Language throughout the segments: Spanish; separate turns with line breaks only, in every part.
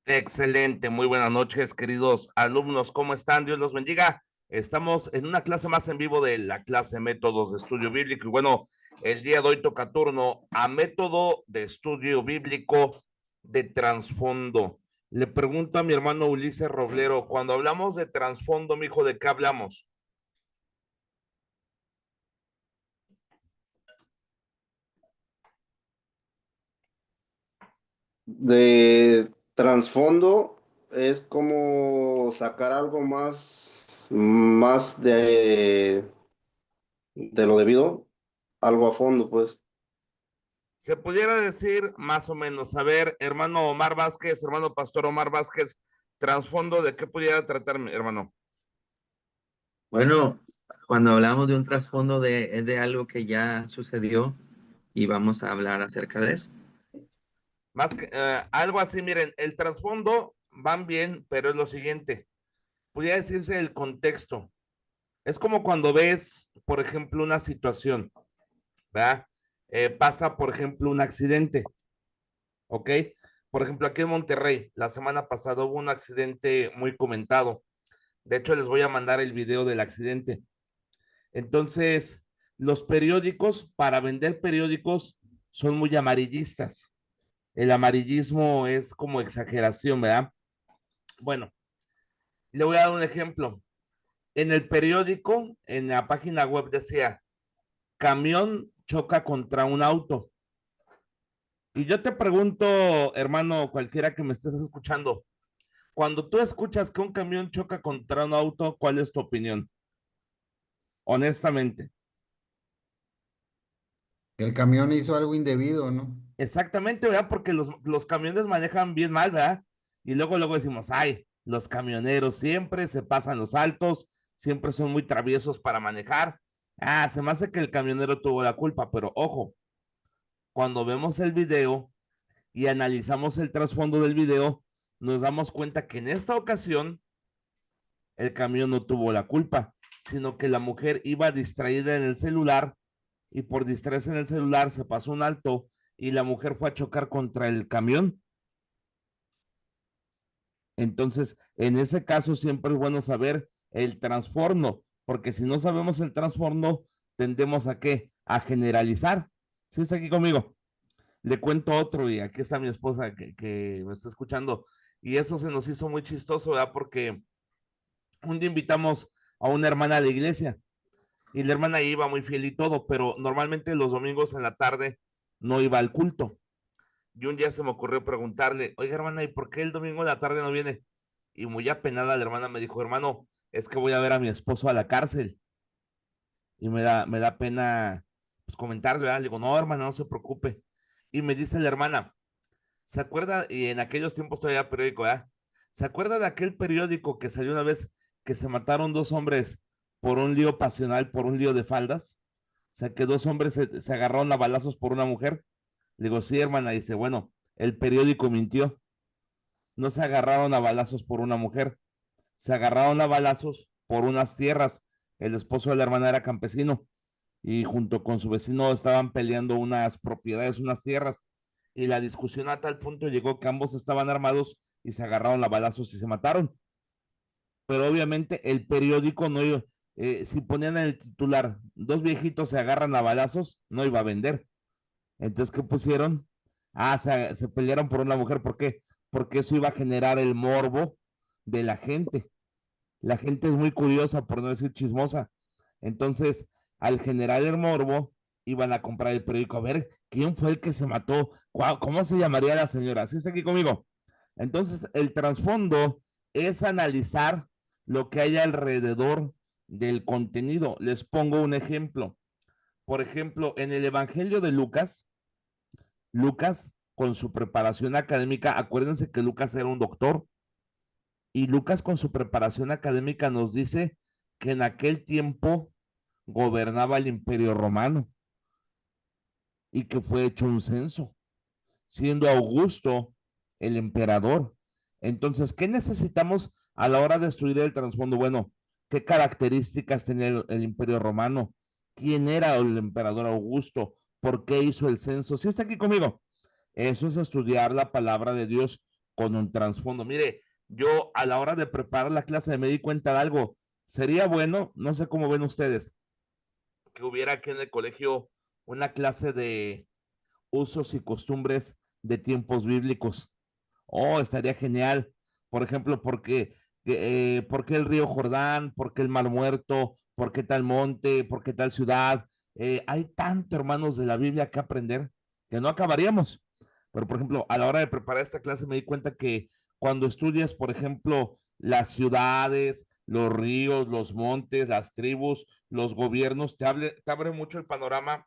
Excelente, muy buenas noches, queridos alumnos, ¿cómo están? Dios los bendiga. Estamos en una clase más en vivo de la clase Métodos de Estudio Bíblico y bueno, el día de hoy toca turno a Método de Estudio Bíblico de Trasfondo. Le pregunto a mi hermano Ulises Roblero, cuando hablamos de trasfondo, mijo, ¿de qué hablamos?
De trasfondo es como sacar algo más de lo debido, algo a fondo, pues.
Se pudiera decir más o menos, a ver, hermano Omar Vázquez, hermano Pastor Omar Vázquez, trasfondo, ¿de qué pudiera tratarme, hermano?
Bueno, cuando hablamos de un trasfondo es de algo que ya sucedió y vamos a hablar acerca de eso.
Más que algo así, miren, el trasfondo van bien, pero es lo siguiente, podría decirse el contexto. Es como cuando ves, por ejemplo, una situación, ¿verdad? Pasa, por ejemplo, un accidente, ¿ok? Por ejemplo, aquí en Monterrey, la semana pasada hubo un accidente muy comentado. De hecho, les voy a mandar el video del accidente. Entonces, los periódicos, para vender periódicos, son muy amarillistas. El amarillismo es como exageración, ¿verdad? Bueno, le voy a dar un ejemplo. En el periódico, en la página web decía, camión choca contra un auto. Y yo te pregunto, hermano, cualquiera que me estés escuchando, cuando tú escuchas que un camión choca contra un auto, ¿cuál es tu opinión? Honestamente.
El camión hizo algo indebido, ¿no?
Exactamente, ¿verdad? Porque los camiones manejan bien mal, ¿verdad? Y luego decimos, ay, los camioneros siempre se pasan los altos, siempre son muy traviesos para manejar. Ah, se me hace que el camionero tuvo la culpa, pero ojo, cuando vemos el video y analizamos el trasfondo del video, nos damos cuenta que en esta ocasión el camión no tuvo la culpa, sino que la mujer iba distraída en el celular y por distraerse en el celular se pasó un alto y la mujer fue a chocar contra el camión. Entonces, en ese caso siempre es bueno saber el trasfondo, porque si no sabemos el trasfondo, tendemos a qué? A generalizar. ¿Sí está aquí conmigo? Le cuento otro y aquí está mi esposa que me está escuchando. Y eso se nos hizo muy chistoso, ¿verdad? Porque un día invitamos a una hermana de la iglesia y la hermana iba muy fiel y todo, pero normalmente los domingos en la tarde no iba al culto. Y un día se me ocurrió preguntarle, oiga hermana, ¿y por qué el domingo en la tarde no viene? Y muy apenada la hermana me dijo, hermano, es que voy a ver a mi esposo a la cárcel. Y me da pena pues comentarle, ¿verdad? Le digo, no, hermana, no se preocupe. Y me dice la hermana, ¿se acuerda? Y en aquellos tiempos todavía periódico, ¿verdad? ¿Se acuerda de aquel periódico que salió una vez que se mataron dos hombres por un lío pasional, por un lío de faldas? O sea, que dos hombres se agarraron a balazos por una mujer. Le digo, sí, hermana. Dice, bueno, el periódico mintió. No se agarraron a balazos por una mujer, se agarraron a balazos por unas tierras. El esposo de la hermana era campesino y junto con su vecino estaban peleando unas propiedades, unas tierras. Y la discusión a tal punto llegó que ambos estaban armados y se agarraron a balazos y se mataron. Pero obviamente el periódico no iba, si ponían en el titular, dos viejitos se agarran a balazos, no iba a vender. Entonces, ¿qué pusieron? Ah, se pelearon por una mujer. ¿Por qué? Porque eso iba a generar el morbo de la gente. La gente es muy curiosa, por no decir chismosa. Entonces, al generar el morbo, iban a comprar el periódico. A ver, ¿quién fue el que se mató? ¿Cómo se llamaría la señora? ¿Sí está aquí conmigo? Entonces, el trasfondo es analizar lo que hay alrededor del contenido. Les pongo un ejemplo. Por ejemplo, en el Evangelio de Lucas, Lucas, con su preparación académica, acuérdense que Lucas era un doctor, y Lucas con su preparación académica nos dice que en aquel tiempo gobernaba el Imperio Romano y que fue hecho un censo, siendo Augusto el emperador. Entonces, ¿qué necesitamos a la hora de estudiar el trasfondo? Bueno, ¿qué características tenía el Imperio Romano? ¿Quién era el emperador Augusto? ¿Por qué hizo el censo? ¿Sí está aquí conmigo? Eso es estudiar la palabra de Dios con un trasfondo. Mire, yo a la hora de preparar la clase me di cuenta de algo. Sería bueno, no sé cómo ven ustedes, que hubiera aquí en el colegio una clase de usos y costumbres de tiempos bíblicos. Oh, estaría genial. Por ejemplo, ¿por qué el río Jordán? ¿Por qué el Mar Muerto? ¿Por qué tal monte? ¿Por qué tal ciudad? Hay tanto, hermanos, de la Biblia que aprender que no acabaríamos. Pero, por ejemplo, a la hora de preparar esta clase me di cuenta que cuando estudias, por ejemplo, las ciudades, los ríos, los montes, las tribus, los gobiernos, te abre mucho el panorama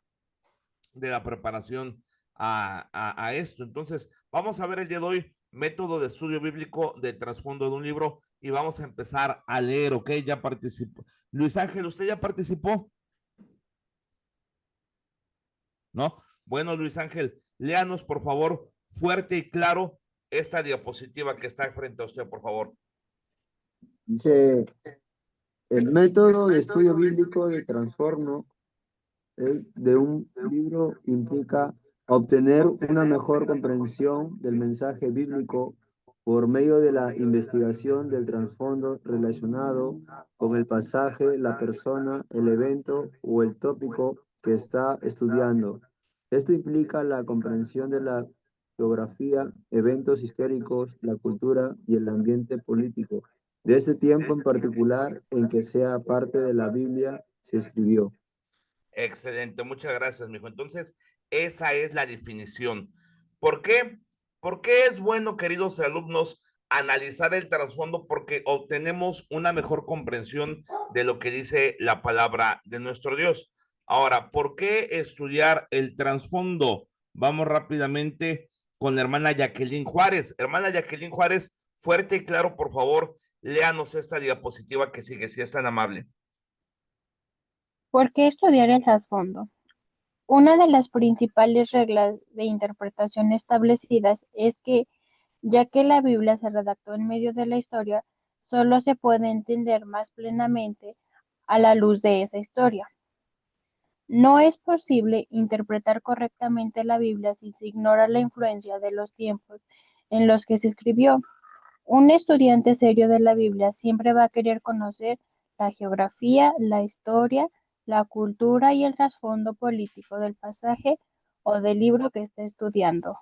de la preparación a esto. Entonces, vamos a ver el día de hoy método de estudio bíblico de trasfondo de un libro y vamos a empezar a leer, ¿ok? Ya participó. Luis Ángel, ¿usted ya participó? ¿No? Bueno, Luis Ángel, léanos, por favor, fuerte y claro esta diapositiva que está frente a usted, por favor.
Dice, el método de estudio bíblico de trasfondo de un libro implica obtener una mejor comprensión del mensaje bíblico por medio de la investigación del trasfondo relacionado con el pasaje, la persona, el evento o el tópico que está estudiando. Esto implica la comprensión de la geografía, eventos históricos, la cultura y el ambiente político de este tiempo en particular en que sea parte de la Biblia se escribió.
Excelente, muchas gracias, mijo. Entonces, esa es la definición. ¿Por qué? ¿Por qué es bueno, queridos alumnos, analizar el trasfondo? Porque obtenemos una mejor comprensión de lo que dice la palabra de nuestro Dios. Ahora, ¿por qué estudiar el trasfondo? Vamos rápidamente con la hermana Jacqueline Juárez. Hermana Jacqueline Juárez, fuerte y claro, por favor, léanos esta diapositiva que sigue, si es tan amable.
¿Por qué estudiar el trasfondo? Una de las principales reglas de interpretación establecidas es que, ya que la Biblia se redactó en medio de la historia, solo se puede entender más plenamente a la luz de esa historia. No es posible interpretar correctamente la Biblia si se ignora la influencia de los tiempos en los que se escribió. Un estudiante serio de la Biblia siempre va a querer conocer la geografía, la historia, la cultura y el trasfondo político del pasaje o del libro que está estudiando.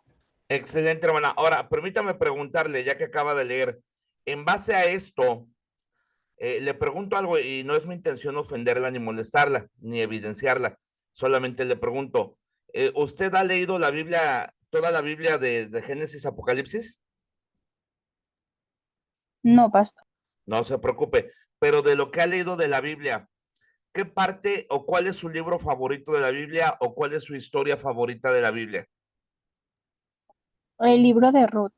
Excelente, hermana. Ahora, permítame preguntarle, ya que acaba de leer, en base a esto, le pregunto algo y no es mi intención ofenderla ni molestarla, ni evidenciarla. Solamente le pregunto, ¿usted ha leído la Biblia, toda la Biblia de Génesis a Apocalipsis?
No, pastor.
No se preocupe, pero de lo que ha leído de la Biblia, ¿qué parte o cuál es su libro favorito de la Biblia o cuál es su historia favorita de la Biblia?
El libro de Ruth.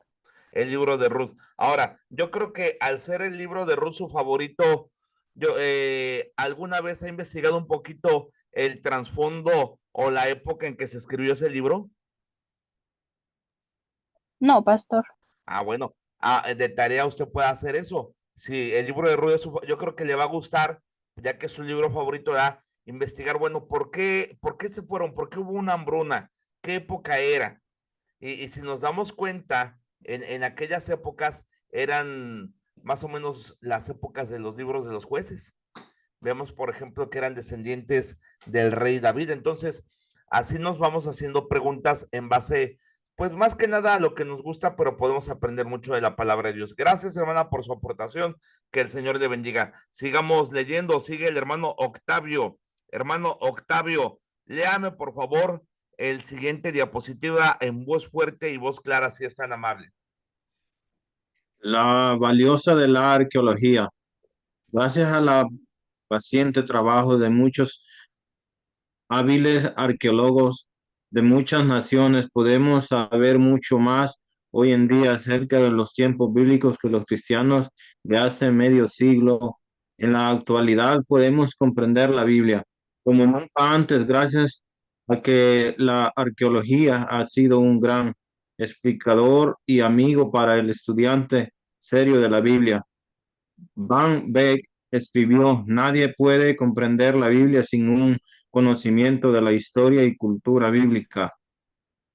El libro de Ruth. Ahora, yo creo que al ser el libro de Ruth su favorito, yo alguna vez ha investigado un poquito el trasfondo o la época en que se escribió ese libro.
No, pastor.
Ah, bueno, de tarea usted puede hacer eso. Si el libro de Ruth es yo creo que le va a gustar, ya que es su libro favorito, investigar, bueno, por qué se fueron? ¿Por qué hubo una hambruna? ¿Qué época era? Y si nos damos cuenta, en aquellas épocas eran más o menos las épocas de los libros de los jueces. Vemos, por ejemplo, que eran descendientes del rey David. Entonces, así nos vamos haciendo preguntas en base, pues más que nada a lo que nos gusta, pero podemos aprender mucho de la palabra de Dios. Gracias, hermana, por su aportación. Que el Señor le bendiga. Sigamos leyendo. Sigue el hermano Octavio. Hermano Octavio, léame, por favor, el siguiente diapositiva en voz fuerte y voz clara, si es tan amable.
La valiosa de la arqueología. Gracias a la paciente trabajo de muchos hábiles arqueólogos de muchas naciones, podemos saber mucho más hoy en día acerca de los tiempos bíblicos que los cristianos de hace medio siglo. En la actualidad podemos comprender la Biblia como nunca antes, gracias a que la arqueología ha sido un gran explicador y amigo para el estudiante serio de la Biblia. Van Beck escribió: nadie puede comprender la Biblia sin un conocimiento de la historia y cultura bíblica.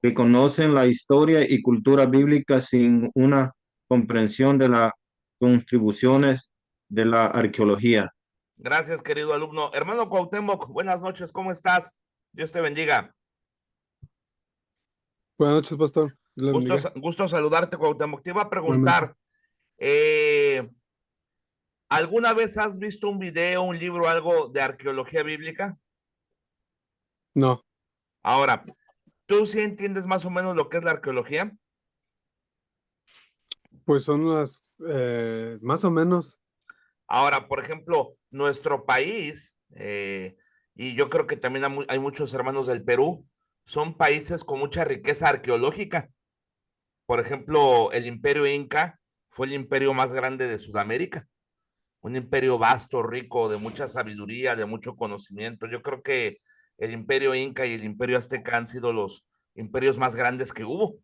Que conocen la historia y cultura bíblica sin una comprensión de las contribuciones de la arqueología.
Gracias, querido alumno. Hermano Cuauhtémoc, buenas noches, ¿cómo estás? Dios te bendiga.
Buenas noches, pastor. Dios le bendiga.
Gusto saludarte, Cuauhtémoc. Te iba a
Igualmente.
preguntar, ¿alguna vez has visto un video, un libro, algo de arqueología bíblica?
No,
Ahora, ¿tú sí entiendes más o menos lo que es la arqueología?
pues son más o menos.
Ahora, por ejemplo, nuestro país, y yo creo que también hay muchos hermanos del Perú, son países con mucha riqueza arqueológica. Por ejemplo, el Imperio Inca fue el imperio más grande de Sudamérica, un imperio vasto, rico, de mucha sabiduría, de mucho conocimiento. Yo creo que el Imperio Inca y el Imperio Azteca han sido los imperios más grandes que hubo,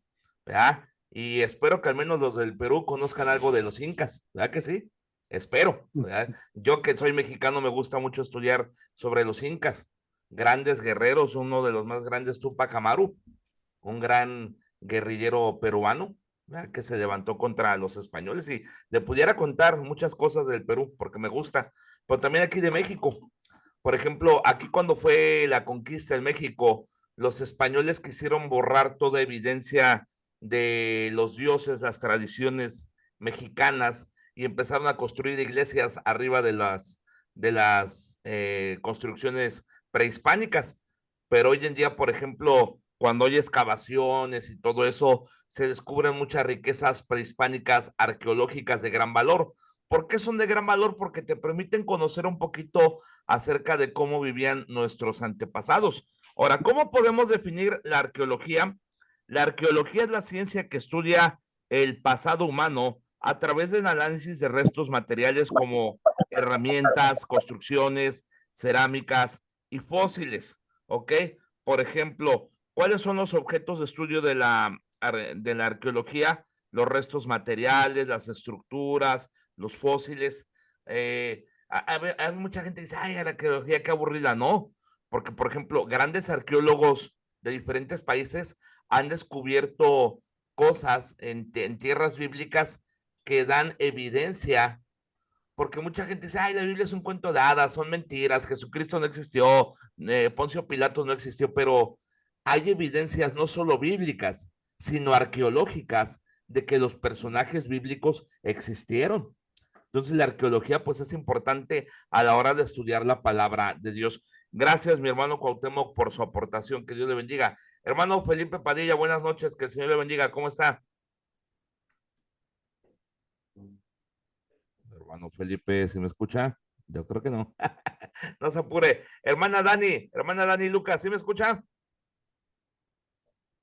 ¿verdad? Y espero que al menos los del Perú conozcan algo de los incas, ¿verdad que sí? Espero, ¿verdad? Yo que soy mexicano me gusta mucho estudiar sobre los incas, grandes guerreros, uno de los más grandes, Tupac Amaru, un gran guerrillero peruano, ¿verdad? Que se levantó contra los españoles y le pudiera contar muchas cosas del Perú porque me gusta, pero también aquí de México. Por ejemplo, aquí cuando fue la conquista en México, los españoles quisieron borrar toda evidencia de los dioses, las tradiciones mexicanas y empezaron a construir iglesias arriba de las construcciones prehispánicas. Pero hoy en día, por ejemplo, cuando hay excavaciones y todo eso, se descubren muchas riquezas prehispánicas arqueológicas de gran valor. ¿Por qué son de gran valor? Porque te permiten conocer un poquito acerca de cómo vivían nuestros antepasados. Ahora, ¿cómo podemos definir la arqueología? La arqueología es la ciencia que estudia el pasado humano a través del análisis de restos materiales como herramientas, construcciones, cerámicas y fósiles, ¿ok? Por ejemplo, ¿cuáles son los objetos de estudio de la arqueología? Los restos materiales, las estructuras, los fósiles. Hay mucha gente que dice, ay, la arqueología qué aburrida, no, porque por ejemplo, grandes arqueólogos de diferentes países han descubierto cosas en tierras bíblicas que dan evidencia, porque mucha gente dice, ay, la Biblia es un cuento de hadas, son mentiras, Jesucristo no existió, Poncio Pilato no existió, pero hay evidencias no solo bíblicas, sino arqueológicas de que los personajes bíblicos existieron. Entonces la arqueología pues es importante a la hora de estudiar la palabra de Dios. Gracias, mi hermano Cuauhtémoc, por su aportación. Que Dios le bendiga. Hermano Felipe Padilla, buenas noches. Que el Señor le bendiga. ¿Cómo está? Hermano Felipe, ¿se me escucha? Yo creo que no. No se apure. Hermana Dani Lucas, ¿sí me escucha?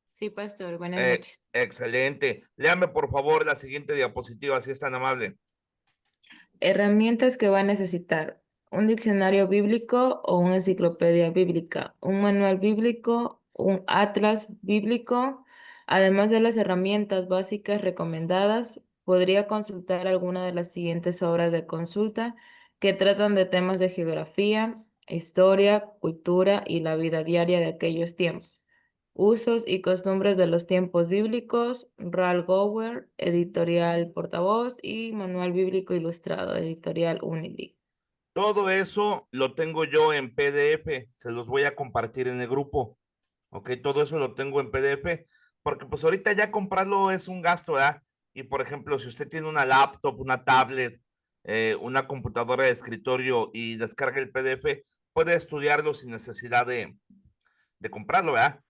Sí, pastor, buenas noches.
Excelente. Léame, por favor, la siguiente diapositiva, si es tan amable.
Herramientas que va a necesitar: un diccionario bíblico o una enciclopedia bíblica, un manual bíblico, un atlas bíblico. Además de las herramientas básicas recomendadas, podría consultar alguna de las siguientes obras de consulta que tratan de temas de geografía, historia, cultura y la vida diaria de aquellos tiempos. Usos y costumbres de los tiempos bíblicos, Ralph Gower, editorial Portavoz, y Manual Bíblico Ilustrado, editorial Unilink.
Todo eso lo tengo yo en PDF, se los voy a compartir en el grupo, ¿ok? Todo eso lo tengo en PDF, porque pues ahorita ya comprarlo es un gasto, ¿verdad? Y por ejemplo, si usted tiene una laptop, una tablet, una computadora de escritorio y descarga el PDF, puede estudiarlo sin necesidad de comprarlo, ¿verdad?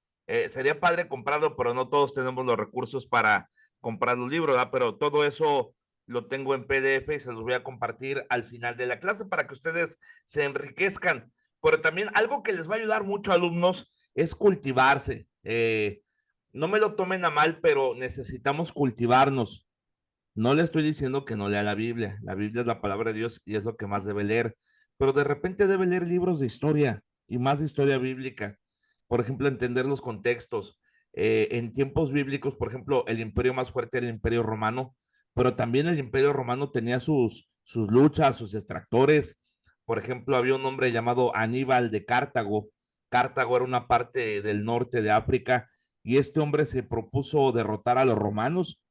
Sería padre comprarlo, pero no todos tenemos los recursos para comprar los libros, ¿verdad? Pero todo eso lo tengo en PDF y se los voy a compartir al final de la clase para que ustedes se enriquezcan. Pero también algo que les va a ayudar mucho, alumnos, es cultivarse. No me lo tomen a mal, pero necesitamos cultivarnos. No le estoy diciendo que no lea la Biblia. La Biblia es la palabra de Dios y es lo que más debe leer. Pero de repente debe leer libros de historia y más de historia bíblica. Por ejemplo, entender los contextos. En tiempos bíblicos, por ejemplo, el imperio más fuerte era el imperio romano, pero también el imperio romano tenía sus luchas, sus extractores. Por ejemplo, había un hombre llamado Aníbal de Cartago. Cartago era una parte del norte de África y este hombre se propuso derrotar a los romanos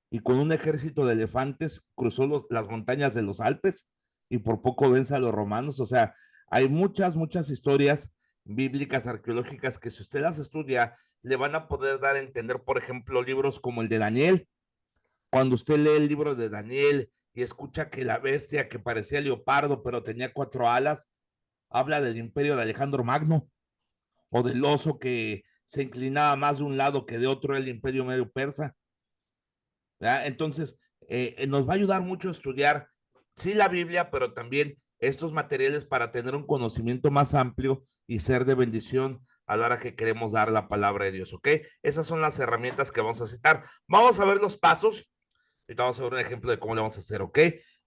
y con un ejército de elefantes cruzó las montañas de los Alpes y por poco vence a los romanos. O sea, hay muchas historias bíblicas, arqueológicas, que si usted las estudia, le van a poder dar a entender, por ejemplo, libros como el de Daniel. Cuando usted lee el libro de Daniel y escucha que la bestia que parecía leopardo, pero tenía 4 alas, habla del imperio de Alejandro Magno, o del oso que se inclinaba más de un lado que de otro, el imperio medio persa. ¿Verdad? Entonces, nos va a ayudar mucho a estudiar, sí, la Biblia, pero también estos materiales para tener un conocimiento más amplio y ser de bendición a la hora que queremos dar la palabra de Dios, ¿ok? Esas son las herramientas que vamos a citar. Vamos a ver los pasos y vamos a ver un ejemplo de cómo le vamos a hacer, ¿ok?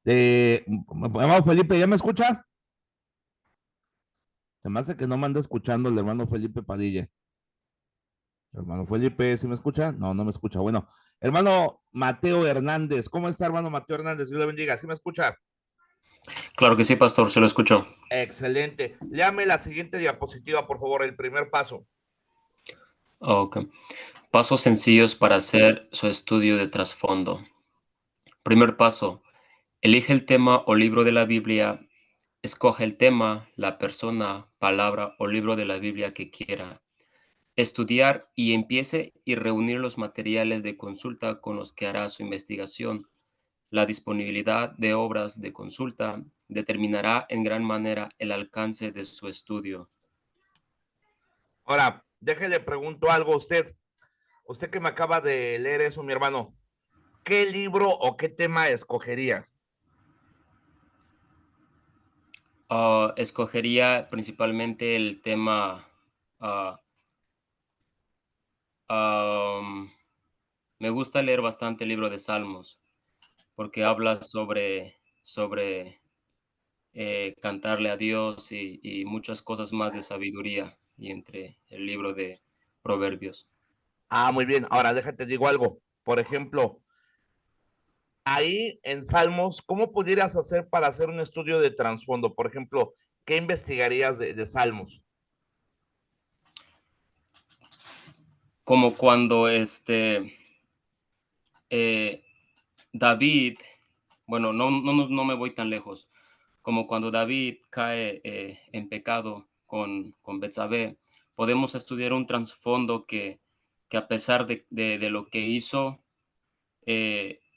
Hermano Felipe, ¿ya me escucha? Se me hace que no me anda escuchando el hermano Felipe Padilla. Hermano Felipe, ¿sí me escucha? No, no me escucha. Bueno, hermano Mateo Hernández, ¿cómo está, hermano Mateo Hernández? Dios le bendiga, ¿sí me escucha?
Claro que sí, pastor, se lo escucho.
Excelente. Léame la siguiente diapositiva, por favor, el primer paso.
Ok. Pasos sencillos para hacer su estudio de trasfondo. Primer paso, elige el tema o libro de la Biblia. Escoge el tema, la persona, palabra o libro de la Biblia que quiera estudiar y empiece y reunir los materiales de consulta con los que hará su investigación. La disponibilidad de obras de consulta determinará en gran manera el alcance de su estudio.
Ahora, déjele pregunto algo a usted. Usted que me acaba de leer eso, mi hermano, ¿qué libro o qué tema escogería?
Escogería principalmente el tema. Me gusta leer bastante el libro de Salmos porque habla sobre cantarle a Dios y muchas cosas más de sabiduría y entre el libro de Proverbios.
Ah, muy bien. Ahora, déjate digo algo. Por ejemplo, ahí en Salmos, ¿cómo pudieras hacer para hacer un estudio de trasfondo? Por ejemplo, ¿qué investigarías de Salmos?
Como cuando David, bueno, no me voy tan lejos, como cuando David cae en pecado con Betsabé, podemos estudiar un trasfondo que a pesar de lo que hizo,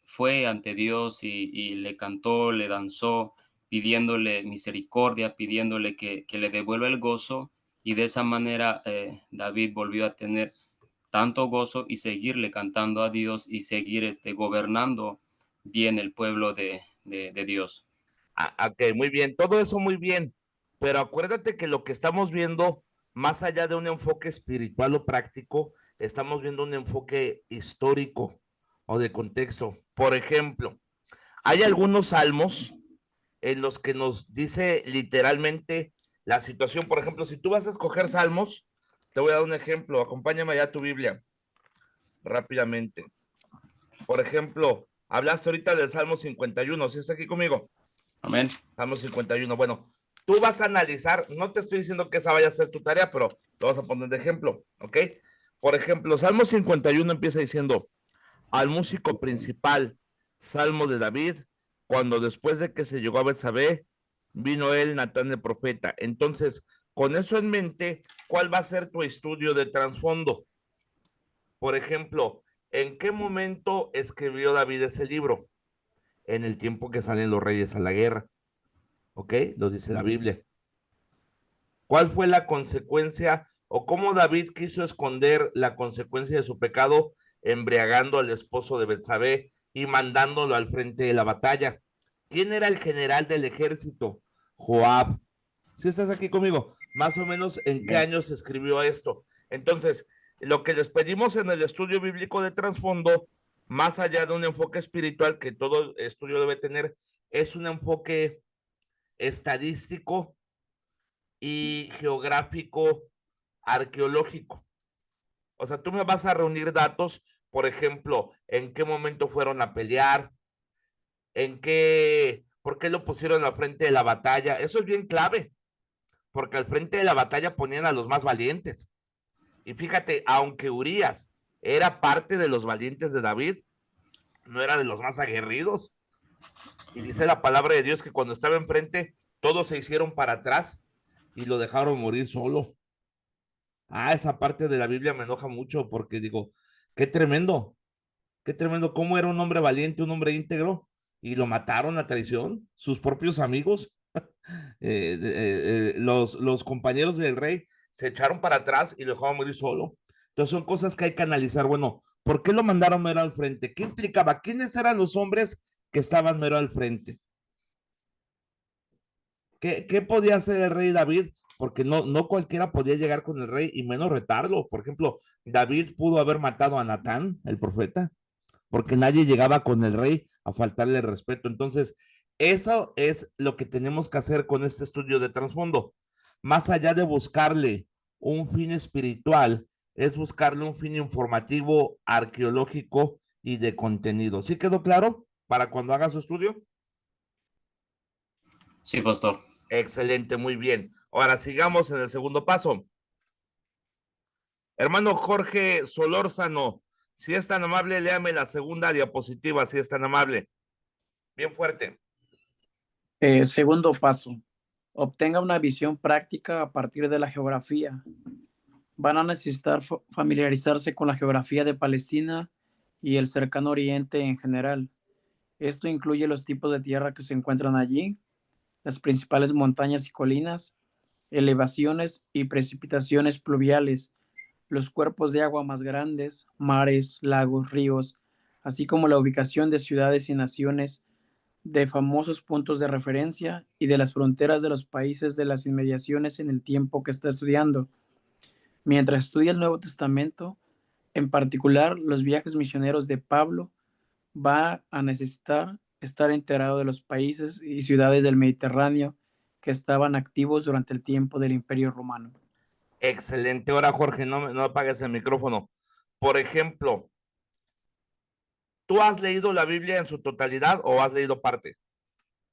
fue ante Dios y le cantó, le danzó, pidiéndole misericordia, pidiéndole que le devuelva el gozo, y de esa manera David volvió a tener tanto gozo y seguirle cantando a Dios y seguir gobernando bien el pueblo de Dios.
Ah, ok, muy bien, todo eso muy bien, pero acuérdate que lo que estamos viendo, más allá de un enfoque espiritual o práctico, estamos viendo un enfoque histórico o de contexto. Por ejemplo, hay algunos salmos en los que nos dice literalmente la situación. Por ejemplo, si tú vas a escoger salmos, te voy a dar un ejemplo, acompáñame allá a tu Biblia rápidamente. Por ejemplo, hablaste ahorita del Salmo 51, ¿sí está aquí conmigo?
Amén.
Salmo 51. Bueno, tú vas a analizar, no te estoy diciendo que esa vaya a ser tu tarea, pero lo vas a poner de ejemplo, ¿ok? Por ejemplo, Salmo 51 empieza diciendo, al músico principal, Salmo de David, cuando después de que se llegó a Betsabé, vino él, Natán el profeta. Entonces, con eso en mente, ¿cuál va a ser tu estudio de trasfondo? Por ejemplo, ¿en qué momento escribió David ese libro? En el tiempo que salen los reyes a la guerra. ¿Ok? Lo dice la Biblia. ¿Cuál fue la consecuencia o cómo David quiso esconder la consecuencia de su pecado embriagando al esposo de Betsabé y mandándolo al frente de la batalla? ¿Quién era el general del ejército? Joab. ¿Sí estás aquí conmigo? Más o menos en qué años se escribió esto. Entonces, lo que les pedimos en el estudio bíblico de trasfondo, más allá de un enfoque espiritual que todo estudio debe tener, es un enfoque estadístico y geográfico arqueológico. O sea, tú me vas a reunir datos, por ejemplo, en qué momento fueron a pelear, por qué lo pusieron al frente de la batalla. Eso es bien clave, porque al frente de la batalla ponían a los más valientes. Y fíjate, aunque Urías era parte de los valientes de David, no era de los más aguerridos. Y dice la palabra de Dios que cuando estaba enfrente, todos se hicieron para atrás y lo dejaron morir solo. Esa parte de la Biblia me enoja mucho porque digo, qué tremendo, cómo era un hombre valiente, un hombre íntegro, y lo mataron a traición, sus propios amigos, los compañeros del rey se echaron para atrás y lo dejaron morir solo. Entonces son cosas que hay que analizar. Bueno, ¿por qué lo mandaron mero al frente? ¿Qué implicaba? ¿Quiénes eran los hombres que estaban mero al frente? ¿Qué podía hacer el rey David? Porque no cualquiera podía llegar con el rey y menos retarlo. Por ejemplo, David pudo haber matado a Natán, el profeta, porque nadie llegaba con el rey a faltarle el respeto. Entonces, eso es lo que tenemos que hacer con este estudio de trasfondo. Más allá de buscarle un fin espiritual, es buscarle un fin informativo, arqueológico y de contenido. ¿Sí quedó claro para cuando haga su estudio?
Sí, pastor.
Excelente, muy bien. Ahora sigamos en el segundo paso. Hermano Jorge Solórzano, si es tan amable, léame la segunda diapositiva, si es tan amable. Bien fuerte.
Segundo paso. Obtenga una visión práctica a partir de la geografía. Van a necesitar familiarizarse con la geografía de Palestina y el cercano oriente en general. Esto incluye los tipos de tierra que se encuentran allí, las principales montañas y colinas, elevaciones y precipitaciones pluviales, los cuerpos de agua más grandes, mares, lagos, ríos, así como la ubicación de ciudades y naciones, de famosos puntos de referencia y de las fronteras de los países de las inmediaciones en el tiempo que está estudiando. Mientras estudia el Nuevo Testamento, en particular los viajes misioneros de Pablo, va a necesitar estar enterado de los países y ciudades del Mediterráneo que estaban activos durante el tiempo del Imperio Romano.
Excelente. Ahora, Jorge, no apagues el micrófono. Por ejemplo, ¿tú has leído la Biblia en su totalidad o has leído parte?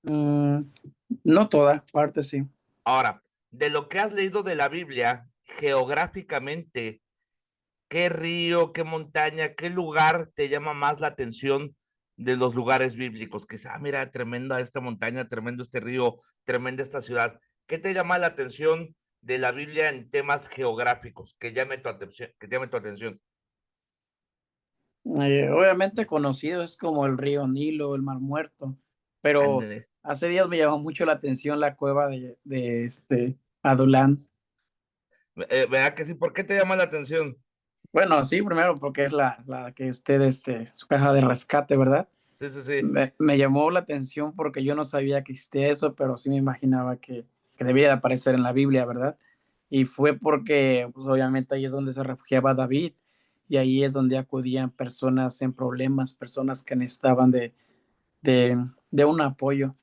No toda, parte sí.
Ahora, de lo que has leído de la Biblia, geográficamente, ¿qué río, qué montaña, qué lugar te llama más la atención de los lugares bíblicos? Que mira, tremenda esta montaña, tremendo este río, tremenda esta ciudad. ¿Qué te llama la atención de la Biblia en temas geográficos? Que llame tu atención.
Obviamente conocido es como el río Nilo, el Mar Muerto, pero
Ándale.
hace días me llamó mucho la atención la cueva de Adulán.
¿Verdad que sí? ¿Por qué te llama la atención?
Bueno, sí, primero porque es la que usted, su caja de rescate, ¿verdad?
Sí, sí, sí.
Me llamó la atención porque yo no sabía que existía eso, pero sí me imaginaba que debía de aparecer en la Biblia, ¿verdad? Y fue porque, pues, obviamente ahí es donde se refugiaba David y ahí es donde acudían personas en problemas, personas que necesitaban de un apoyo.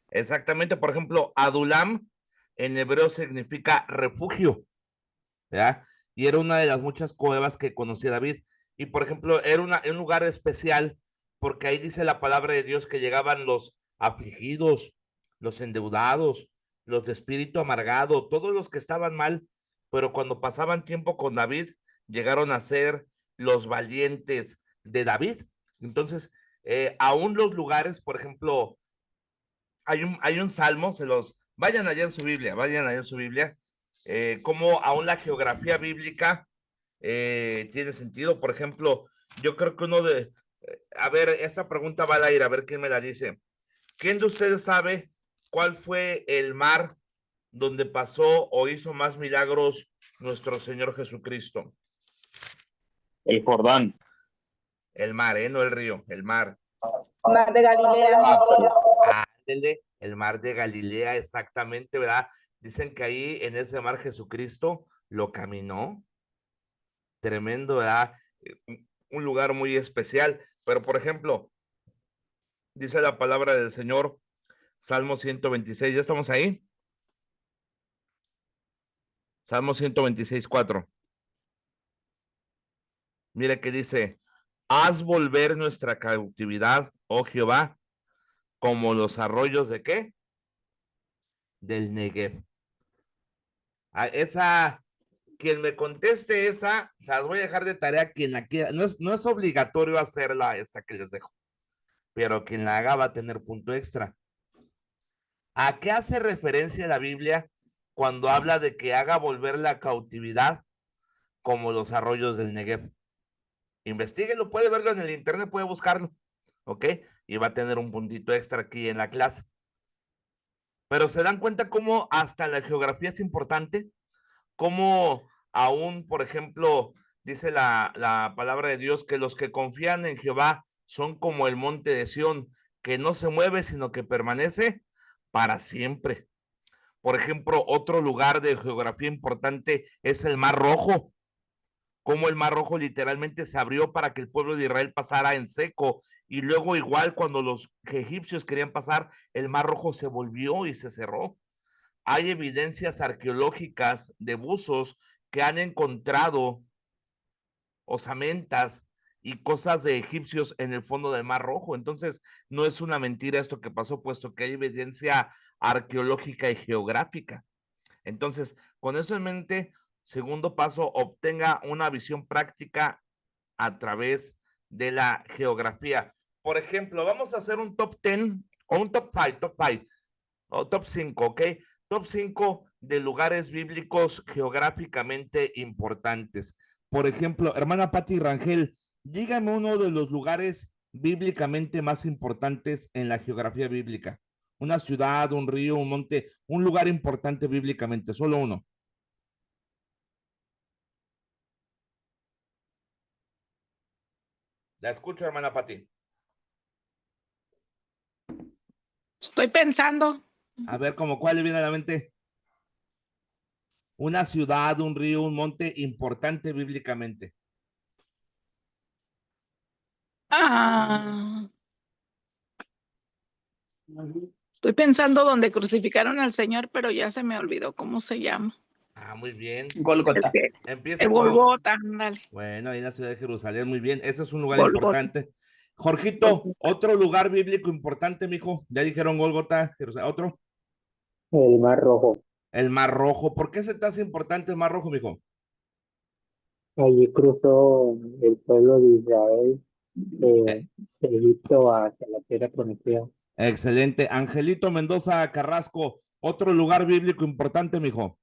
Exactamente, por ejemplo, Adulam en hebreo significa refugio, ¿verdad? Y era una de las muchas cuevas que conocía David. Y por ejemplo, era un lugar especial porque ahí dice la palabra de Dios que llegaban los afligidos, los endeudados, los de espíritu amargado, todos los que estaban mal, pero cuando pasaban tiempo con David, llegaron a ser los valientes de David. Entonces, aún los lugares, por ejemplo, hay un salmo, vayan allá en su Biblia, como aún la geografía bíblica tiene sentido. Por ejemplo, yo creo que a ver, esta pregunta va al aire, a ver quién me la dice. ¿Quién de ustedes sabe cuál fue el mar donde pasó o hizo más milagros nuestro Señor Jesucristo?
El Jordán.
El mar, no el río, el mar.
Mar de Galilea.
Ándele, el mar de Galilea, exactamente, ¿verdad? Dicen que ahí en ese mar Jesucristo lo caminó. Tremendo, ¿verdad? Un lugar muy especial. Pero, por ejemplo, dice la palabra del Señor, Salmo 126, ¿ya estamos ahí? Salmo 126, 4. Mira que dice, haz volver nuestra cautividad, oh Jehová, como los arroyos ¿de qué? Del Negev. Quien me conteste esa, o sea, las voy a dejar de tarea quien la quiera. No es obligatorio hacerla esta que les dejo. pero quien la haga va a tener punto extra. ¿A qué hace referencia la Biblia cuando habla de que haga volver la cautividad como los arroyos del Negev? Investíguelo, puede verlo en el internet, puede buscarlo, ¿ok? Y va a tener un puntito extra aquí en la clase. Pero se dan cuenta cómo hasta la geografía es importante, cómo aún, por ejemplo, dice la palabra de Dios que los que confían en Jehová son como el monte de Sión, que no se mueve, sino que permanece para siempre. Por ejemplo, otro lugar de geografía importante es el Mar Rojo. Cómo el Mar Rojo literalmente se abrió para que el pueblo de Israel pasara en seco, y luego igual cuando los egipcios querían pasar, el Mar Rojo se volvió y se cerró. Hay evidencias arqueológicas de buzos que han encontrado osamentas y cosas de egipcios en el fondo del Mar Rojo. Entonces, no es una mentira esto que pasó, puesto que hay evidencia arqueológica y geográfica. Entonces, con eso en mente, segundo paso, obtenga una visión práctica a través de la geografía. Por ejemplo, vamos a hacer un top 10 o un top 5 o top 5, ¿ok? Top 5 de lugares bíblicos geográficamente importantes. Por ejemplo, hermana Patti Rangel, dígame uno de los lugares bíblicamente más importantes en la geografía bíblica. Una ciudad, un río, un monte, un lugar importante bíblicamente, solo uno. La escucho, hermana Patti.
Estoy pensando.
A ver, ¿cómo cuál le viene a la mente? Una ciudad, un río, un monte importante bíblicamente.
Estoy pensando donde crucificaron al Señor, pero ya se me olvidó cómo se llama.
Muy bien.
Golgota.
Empieza
El
con...
Golgota, ándale.
Bueno, ahí en la ciudad de Jerusalén, muy bien. Ese es un lugar
Golgota.
importante. Jorgito, otro lugar bíblico importante, mijo. Ya dijeron Golgota, Jerusalén. ¿Otro?
El Mar Rojo.
El Mar Rojo. ¿Por qué se te hace importante el Mar Rojo, mijo?
Allí cruzó el pueblo de Israel de Egipto hacia la tierra prometida.
Excelente. Angelito Mendoza Carrasco, otro lugar bíblico importante, mijo.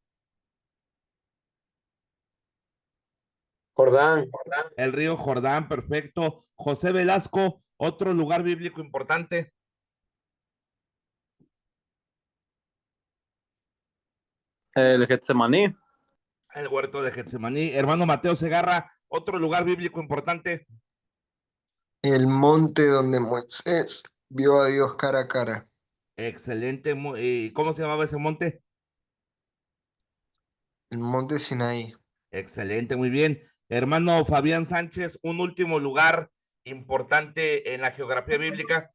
Jordán.
El río Jordán, perfecto. José Velasco, otro lugar bíblico importante.
El Getsemaní.
El huerto de Getsemaní. Hermano Mateo Segarra, otro lugar bíblico importante.
El monte donde Moisés vio a Dios cara a cara.
Excelente. ¿Cómo se llamaba ese monte?
El monte Sinaí.
Excelente, muy bien. Hermano Fabián Sánchez, un último lugar importante en la geografía bíblica.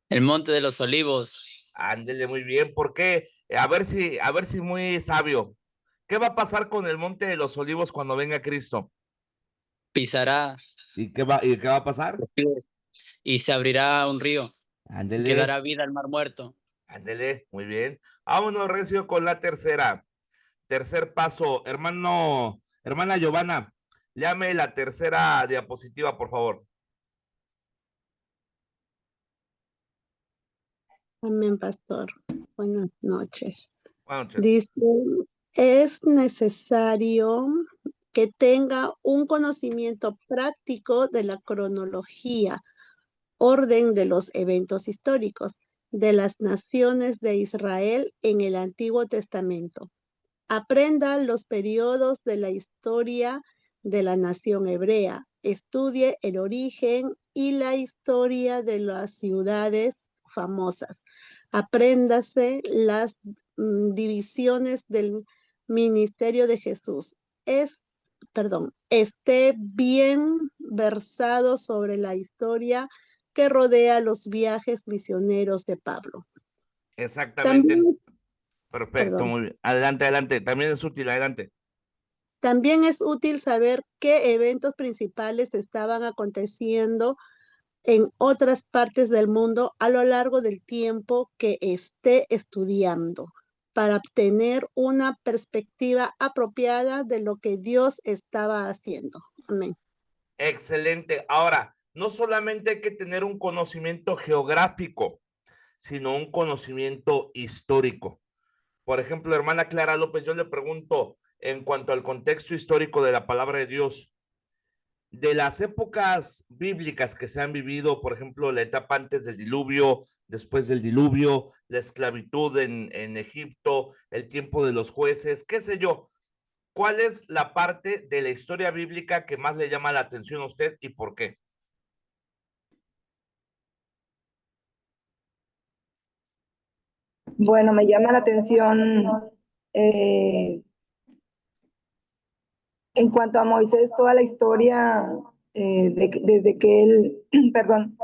El Monte de los Olivos.
Ándele, muy bien. ¿Por qué? A ver si muy sabio. ¿Qué va a pasar con el Monte de los Olivos cuando venga Cristo?
Pisará.
¿Y qué va a pasar?
Y se abrirá un río.
Ándele.
Que dará vida al mar muerto.
Ándele, muy bien. Vámonos, Recio, con la tercera. Tercer paso. Hermana Giovanna, llame la tercera diapositiva, por favor.
Amén, pastor. Buenas noches.
Buenas noches.
Dice, es necesario que tenga un conocimiento práctico de la cronología, orden de los eventos históricos de las naciones de Israel en el Antiguo Testamento. Aprenda los periodos de la historia de la nación hebrea. Estudie el origen y la historia de las ciudades famosas. Apréndase las divisiones del ministerio de Jesús. Esté bien versado sobre la historia que rodea los viajes misioneros de Pablo.
Exactamente. Perfecto,
Perdón.
muy bien. Adelante. También es útil, adelante.
También es útil saber qué eventos principales estaban aconteciendo en otras partes del mundo a lo largo del tiempo que esté estudiando, para obtener una perspectiva apropiada de lo que Dios estaba haciendo. Amén.
Excelente. Ahora, no solamente hay que tener un conocimiento geográfico, sino un conocimiento histórico. Por ejemplo, hermana Clara López, yo le pregunto en cuanto al contexto histórico de la palabra de Dios, de las épocas bíblicas que se han vivido, por ejemplo, la etapa antes del diluvio, después del diluvio, la esclavitud en Egipto, el tiempo de los jueces, qué sé yo, ¿cuál es la parte de la historia bíblica que más le llama la atención a usted y por qué?
Bueno, me llama la atención en cuanto a Moisés, toda la historia desde que él, perdón,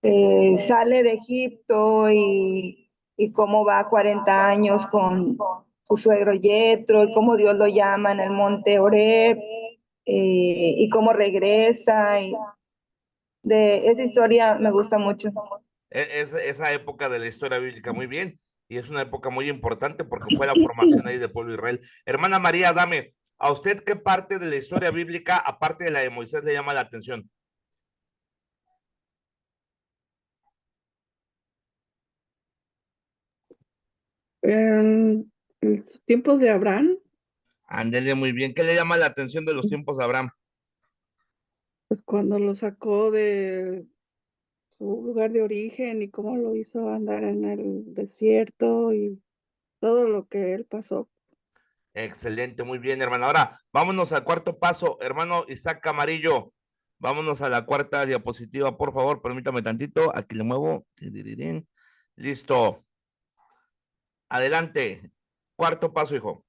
sale de Egipto y cómo va 40 años con su suegro Yetro y cómo Dios lo llama en el monte Horeb y cómo regresa. De esa historia me gusta mucho.
Esa época de la historia bíblica, muy bien, y es una época muy importante porque fue la formación ahí del pueblo de Israel. Hermana María, dame, ¿a usted qué parte de la historia bíblica, aparte de la de Moisés, le llama la atención?
En los tiempos de Abraham,
Ándele, muy bien. ¿Qué le llama la atención de los tiempos de Abraham?
pues cuando lo sacó de su lugar de origen y cómo lo hizo andar en el desierto y todo lo que él pasó.
Excelente, muy bien, hermano. Ahora, vámonos al cuarto paso, hermano Isaac Camarillo. Vámonos a la cuarta diapositiva, por favor. Permítame tantito. Aquí le muevo. Listo. Adelante. Cuarto paso, hijo.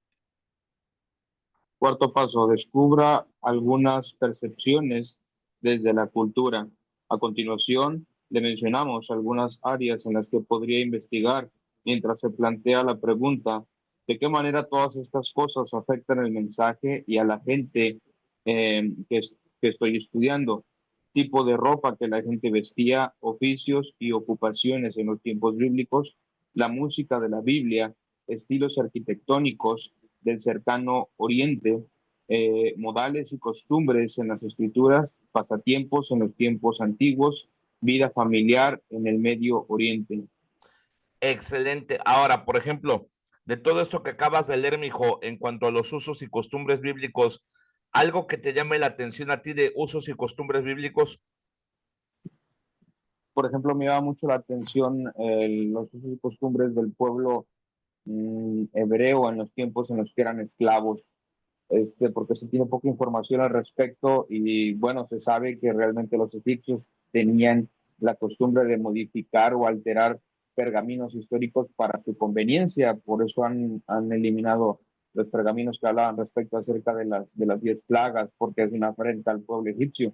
Cuarto paso, descubra algunas percepciones desde la cultura. A continuación, le mencionamos algunas áreas en las que podría investigar mientras se plantea la pregunta de qué manera todas estas cosas afectan el mensaje y a la gente que estoy estudiando. Tipo de ropa que la gente vestía, oficios y ocupaciones en los tiempos bíblicos, la música de la Biblia, estilos arquitectónicos del cercano Oriente, modales y costumbres en las escrituras, pasatiempos en los tiempos antiguos, vida familiar en el Medio Oriente.
Excelente. Ahora, por ejemplo, de todo esto que acabas de leer, mijo, en cuanto a los usos y costumbres bíblicos, ¿algo que te llame la atención a ti de usos y costumbres bíblicos?
Por ejemplo, me llama mucho la atención los usos y costumbres del pueblo hebreo en los tiempos en los que eran esclavos, porque se tiene poca información al respecto y bueno, se sabe que realmente los egipcios tenían la costumbre de modificar o alterar pergaminos históricos para su conveniencia, por eso han eliminado los pergaminos que hablaban respecto acerca de las 10 plagas, porque es una afrenta al pueblo egipcio.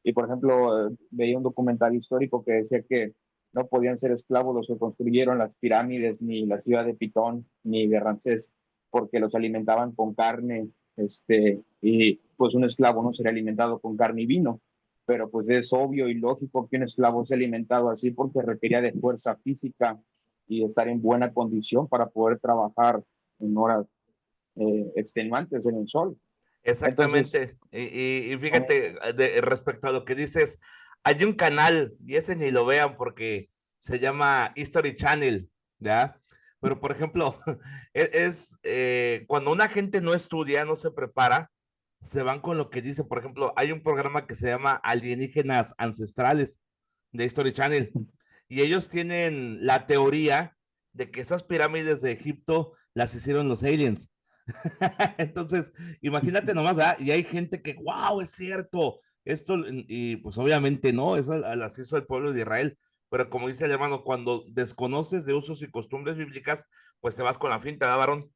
Y por ejemplo, veía un documental histórico que decía que no podían ser esclavos los que construyeron las pirámides, ni la ciudad de Pitón, ni de Ramsés, porque los alimentaban con carne, y pues un esclavo no sería alimentado con carne y vino, pero pues es obvio y lógico que un esclavo sea alimentado así porque requería de fuerza física y estar en buena condición para poder trabajar en horas extenuantes en el sol.
Exactamente. Y fíjate, respecto a lo que dices, hay un canal, y ese ni lo vean porque se llama History Channel, ¿ya? Pero, por ejemplo, cuando una gente no estudia, no se prepara, se van con lo que dice. Por ejemplo, hay un programa que se llama Alienígenas Ancestrales de History Channel, y ellos tienen la teoría de que esas pirámides de Egipto las hicieron los aliens. Entonces, imagínate nomás, ¿verdad? Y hay gente que, wow, es cierto, esto, y pues obviamente no, eso las hizo el pueblo de Israel, pero como dice el hermano, cuando desconoces de usos y costumbres bíblicas, pues te vas con la finta, ¿verdad, varón?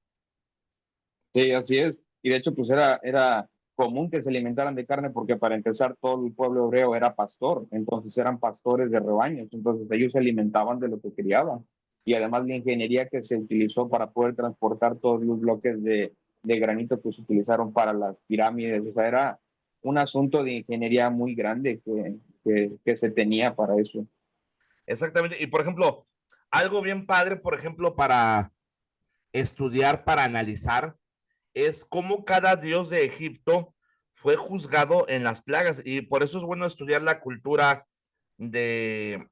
Sí, así es. Y de hecho, pues era común que se alimentaran de carne porque para empezar todo el pueblo hebreo era pastor, entonces eran pastores de rebaños, entonces ellos se alimentaban de lo que criaban. Y además la ingeniería que se utilizó para poder transportar todos los bloques de granito que se utilizaron para las pirámides, o sea, era un asunto de ingeniería muy grande que se tenía para eso.
Exactamente. Y por ejemplo, algo bien padre, por ejemplo, para estudiar, para analizar, es cómo cada dios de Egipto fue juzgado en las plagas y por eso es bueno estudiar la cultura de,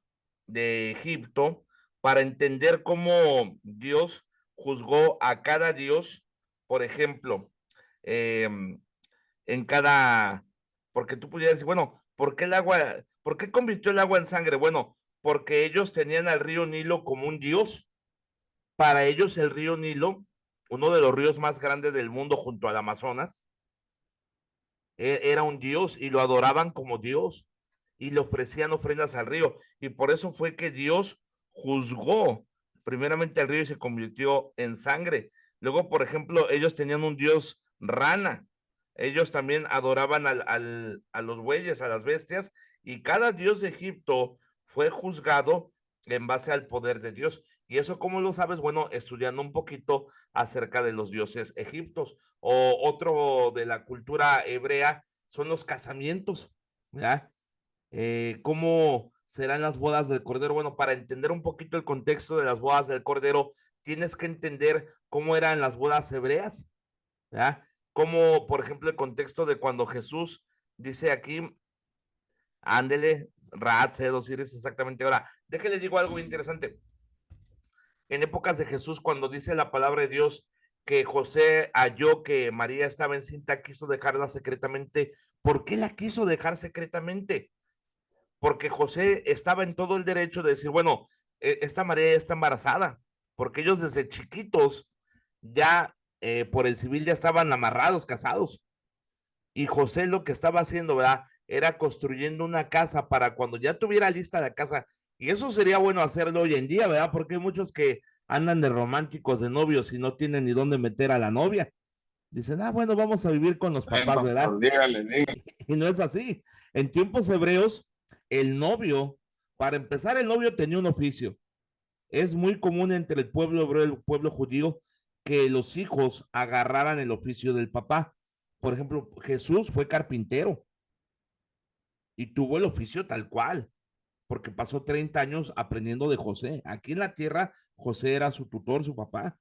de Egipto para entender cómo Dios juzgó a cada dios, por ejemplo, en cada, porque tú pudieras decir, bueno, ¿por qué por qué convirtió el agua en sangre? Bueno, porque ellos tenían al río Nilo como un dios. Para ellos el río Nilo, uno de los ríos más grandes del mundo junto al Amazonas, era un dios y lo adoraban como dios y le ofrecían ofrendas al río. Y por eso fue que Dios juzgó primeramente al río y se convirtió en sangre. Luego, por ejemplo, ellos tenían un dios rana. Ellos también adoraban a los bueyes, a las bestias, y cada dios de Egipto fue juzgado en base al poder de Dios. ¿Y eso cómo lo sabes? Bueno, estudiando un poquito acerca de los dioses egiptos. O otro de la cultura hebrea son los casamientos, ¿verdad? ¿Cómo serán las bodas del Cordero? Bueno, para entender un poquito el contexto de las bodas del Cordero, tienes que entender cómo eran las bodas hebreas, ¿verdad? Como, por ejemplo, el contexto de cuando Jesús dice aquí, ándele, Raad, Cedos, Iris, exactamente. Ahora, déjenle digo algo interesante. En épocas de Jesús, cuando dice la palabra de Dios que José halló que María estaba encinta, quiso dejarla secretamente. ¿Por qué la quiso dejar secretamente? Porque José estaba en todo el derecho de decir, bueno, esta María está embarazada, porque ellos desde chiquitos ya por el civil ya estaban amarrados, casados. Y José lo que estaba haciendo, ¿verdad? Era construyendo una casa para cuando ya tuviera lista la casa. Y eso sería bueno hacerlo hoy en día, ¿verdad? Porque hay muchos que andan de románticos, de novios y no tienen ni dónde meter a la novia. Dicen, bueno, vamos a vivir con los papás, ¿verdad?
Dígale.
Y no es así. En tiempos hebreos, el novio, para empezar, el novio tenía un oficio. Es muy común entre el pueblo hebreo y el pueblo judío que los hijos agarraran el oficio del papá. Por ejemplo, Jesús fue carpintero y tuvo el oficio tal cual, porque pasó 30 años aprendiendo de José. Aquí en la tierra, José era su tutor, su papá.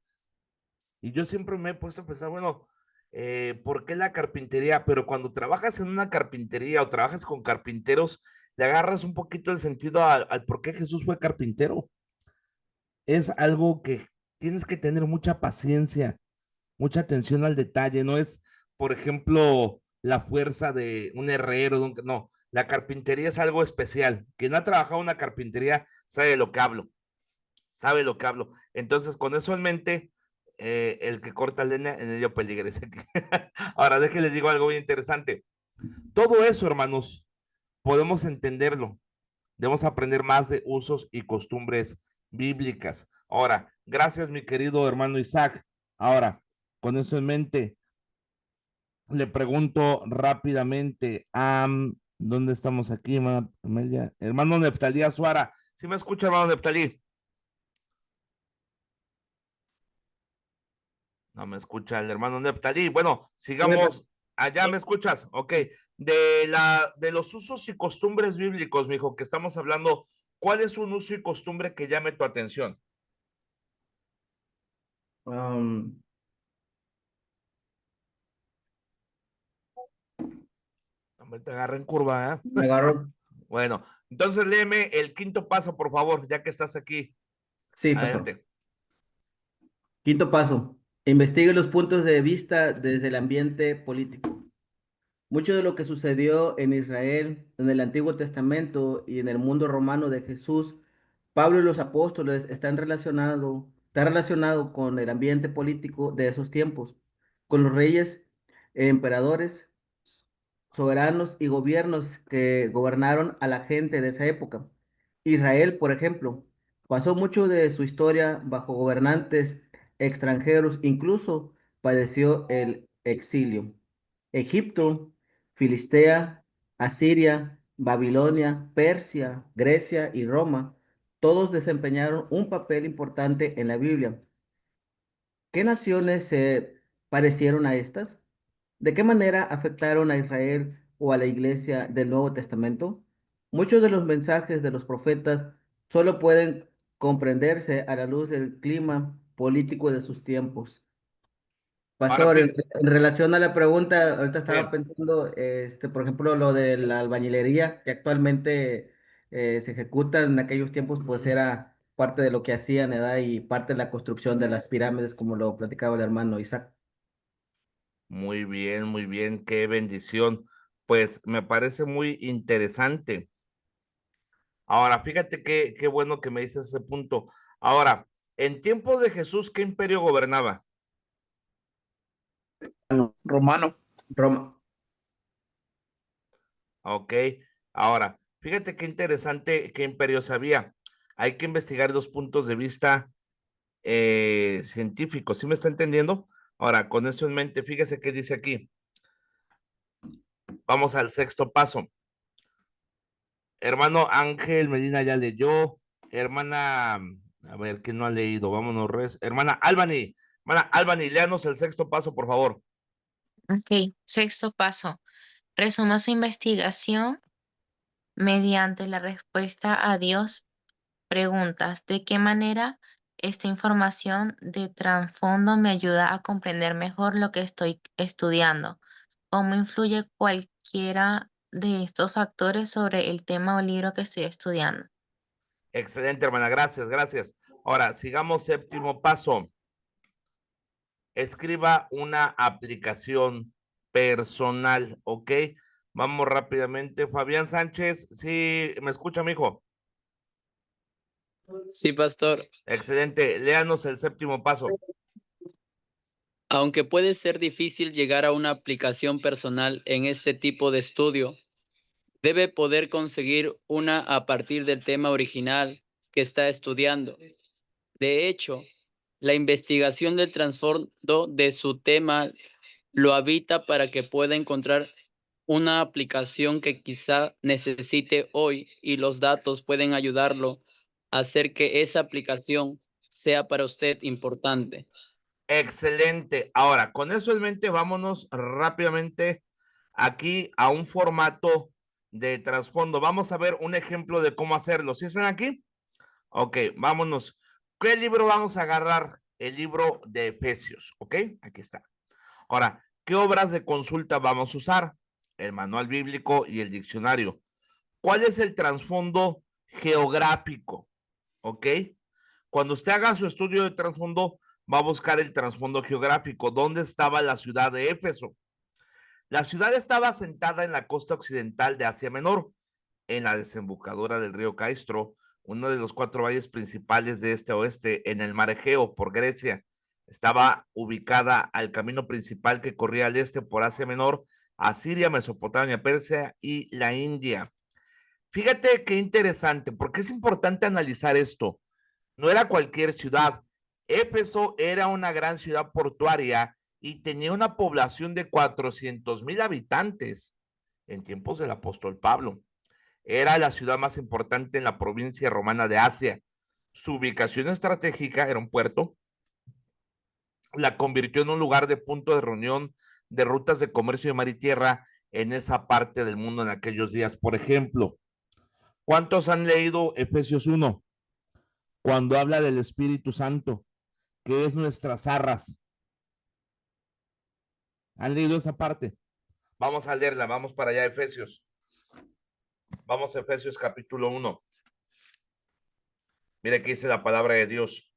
Y yo siempre me he puesto a pensar, bueno, ¿por qué la carpintería? Pero cuando trabajas en una carpintería o trabajas con carpinteros, le agarras un poquito el sentido al por qué Jesús fue carpintero. Es algo que tienes que tener mucha paciencia, mucha atención al detalle. No es, por ejemplo, la fuerza de un herrero, no. La carpintería es algo especial. Quien ha trabajado en una carpintería sabe de lo que hablo, sabe lo que hablo. Entonces, con eso en mente, el que corta leña en ello peligra. Ahora, déjenles digo algo muy interesante. Todo eso, hermanos, podemos entenderlo. Debemos aprender más de usos y costumbres bíblicas. Ahora, gracias, mi querido hermano Isaac. Ahora, con eso en mente, le pregunto rápidamente a ¿dónde estamos aquí, hermana Amelia? Hermano Neftalí Azuara. ¿Sí me escucha, hermano Neftalí? No me escucha el hermano Neftalí. Bueno, sigamos. Allá me escuchas. Ok. De los usos y costumbres bíblicos, mijo, que estamos hablando, ¿cuál es un uso y costumbre que llame tu atención? Te agarré en curva, ¿eh?
Me agarró.
Bueno, entonces léeme el quinto paso, por favor, ya que estás aquí.
Sí, pastor.
Adelante.
Quinto paso. Investigue los puntos de vista desde el ambiente político. Mucho de lo que sucedió en Israel, en el Antiguo Testamento y en el mundo romano de Jesús, Pablo y los apóstoles está relacionado con el ambiente político de esos tiempos, con los reyes, emperadores, soberanos y gobiernos que gobernaron a la gente de esa época. Israel, por ejemplo, pasó mucho de su historia bajo gobernantes extranjeros, incluso padeció el exilio. Egipto, Filistea, Asiria, Babilonia, Persia, Grecia y Roma, todos desempeñaron un papel importante en la Biblia. ¿Qué naciones se parecieron a estas? ¿De qué manera afectaron a Israel o a la iglesia del Nuevo Testamento? Muchos de los mensajes de los profetas solo pueden comprenderse a la luz del clima político de sus tiempos. Pastor,
Ahora,
en relación a la pregunta, ahorita
sí,
estaba pensando, por ejemplo, lo de la albañilería que actualmente se ejecuta en aquellos tiempos, pues era parte de lo que hacían, ¿verdad? Y parte de la construcción de las pirámides, como lo platicaba el hermano Isaac.
muy bien, qué bendición. Pues me parece muy interesante. Ahora, fíjate qué bueno que me dices ese punto. Ahora, en tiempos de Jesús, ¿qué imperio gobernaba?
Romano.
Roma.
Ok, ahora, fíjate qué interesante qué imperios había. Hay que investigar dos puntos de vista científicos, ¿sí me está entendiendo? Ahora, con eso en mente, fíjese qué dice aquí. Vamos al sexto paso. Hermano Ángel Medina ya leyó. Hermana, a ver, ¿quién no ha leído? Vámonos, hermana Albany, léanos el sexto paso, por favor.
Ok, sexto paso. Resuma su investigación mediante la respuesta a Dios. Preguntas: ¿de qué manera esta información de trasfondo me ayuda a comprender mejor lo que estoy estudiando? ¿Cómo influye cualquiera de estos factores sobre el tema o libro que estoy estudiando?
Excelente, hermana, gracias. Ahora, sigamos séptimo paso. Escriba una aplicación personal, ¿ok? Vamos rápidamente. Fabián Sánchez, ¿sí me escucha, mijo?
Sí, pastor.
Excelente. Léanos el séptimo paso.
Aunque puede ser difícil llegar a una aplicación personal en este tipo de estudio, debe poder conseguir una a partir del tema original que está estudiando. De hecho, la investigación del trasfondo de su tema lo habita para que pueda encontrar una aplicación que quizá necesite hoy, y los datos pueden ayudarlo a hacer que esa aplicación sea para usted importante.
Excelente. Ahora, con eso en mente, vámonos rápidamente aquí a un formato de trasfondo. Vamos a ver un ejemplo de cómo hacerlo. ¿Sí están aquí? Ok, vámonos. ¿Qué libro vamos a agarrar? El libro de Efesios, ¿ok? Aquí está. Ahora, ¿qué obras de consulta vamos a usar? El manual bíblico y el diccionario. ¿Cuál es el trasfondo geográfico? ¿Ok? Cuando usted haga su estudio de trasfondo, va a buscar el trasfondo geográfico. ¿Dónde estaba la ciudad de Éfeso? La ciudad estaba asentada en la costa occidental de Asia Menor, en la desembocadura del río Caistro, uno de los 4 valles principales de este a oeste, en el mar Egeo, por Grecia. Estaba ubicada al camino principal que corría al este por Asia Menor, a Siria, Mesopotamia, Persia y la India. Fíjate qué interesante, porque es importante analizar esto. No era cualquier ciudad. Éfeso era una gran ciudad portuaria y tenía una población de 400,000 habitantes en tiempos del apóstol Pablo. Era la ciudad más importante en la provincia romana de Asia. Su ubicación estratégica era un puerto, la convirtió en un lugar de punto de reunión de rutas de comercio de mar y tierra en esa parte del mundo en aquellos días. Por ejemplo, ¿cuántos han leído Efesios 1? Cuando habla del Espíritu Santo, que es nuestras arras. ¿Han leído esa parte? Vamos a leerla, vamos para allá, Efesios. Vamos a Efesios capítulo 1. Mire que dice la palabra de Dios.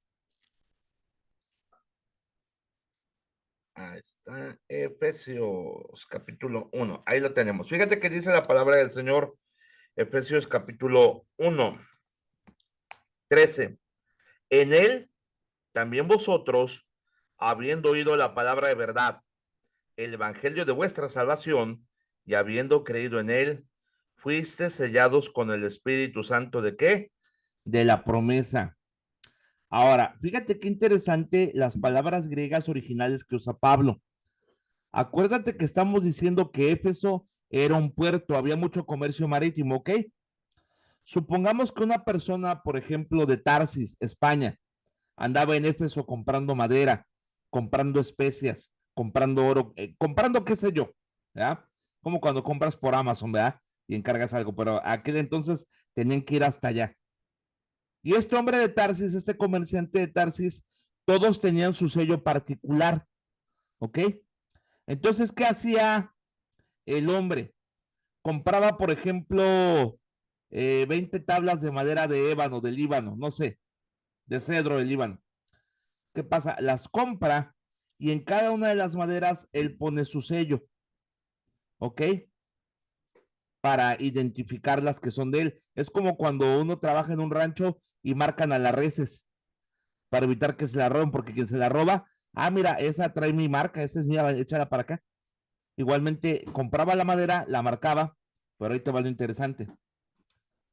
Ahí está, Efesios capítulo 1. Ahí lo tenemos. Fíjate que dice la palabra del Señor, Efesios capítulo 1, 13. En él también vosotros, habiendo oído la palabra de verdad, el evangelio de vuestra salvación, y habiendo creído en él, fuiste sellados con el Espíritu Santo ¿de qué? De la promesa. Ahora, fíjate qué interesante las palabras griegas originales que usa Pablo. Acuérdate que estamos diciendo que Éfeso era un puerto, había mucho comercio marítimo, ¿ok? Supongamos que una persona, por ejemplo, de Tarsis, España, andaba en Éfeso comprando madera, comprando especias, comprando oro, comprando qué sé yo, ¿verdad? Como cuando compras por Amazon, ¿verdad? Y encargas algo, pero aquel entonces tenían que ir hasta allá. Y este hombre de Tarsis, este comerciante de Tarsis, todos tenían su sello particular. ¿Ok? Entonces, ¿qué hacía el hombre? Compraba, por ejemplo, 20 tablas de madera de ébano, del Líbano, no sé, de cedro del Líbano. ¿Qué pasa? Las compra y en cada una de las maderas él pone su sello, ¿ok? Para identificar las que son de él. Es como cuando uno trabaja en un rancho y marcan a las reses para evitar que se la roben, porque quien se la roba, mira, esa trae mi marca, esa es mía, échala para acá. Igualmente, compraba la madera, la marcaba, pero ahí te va lo interesante.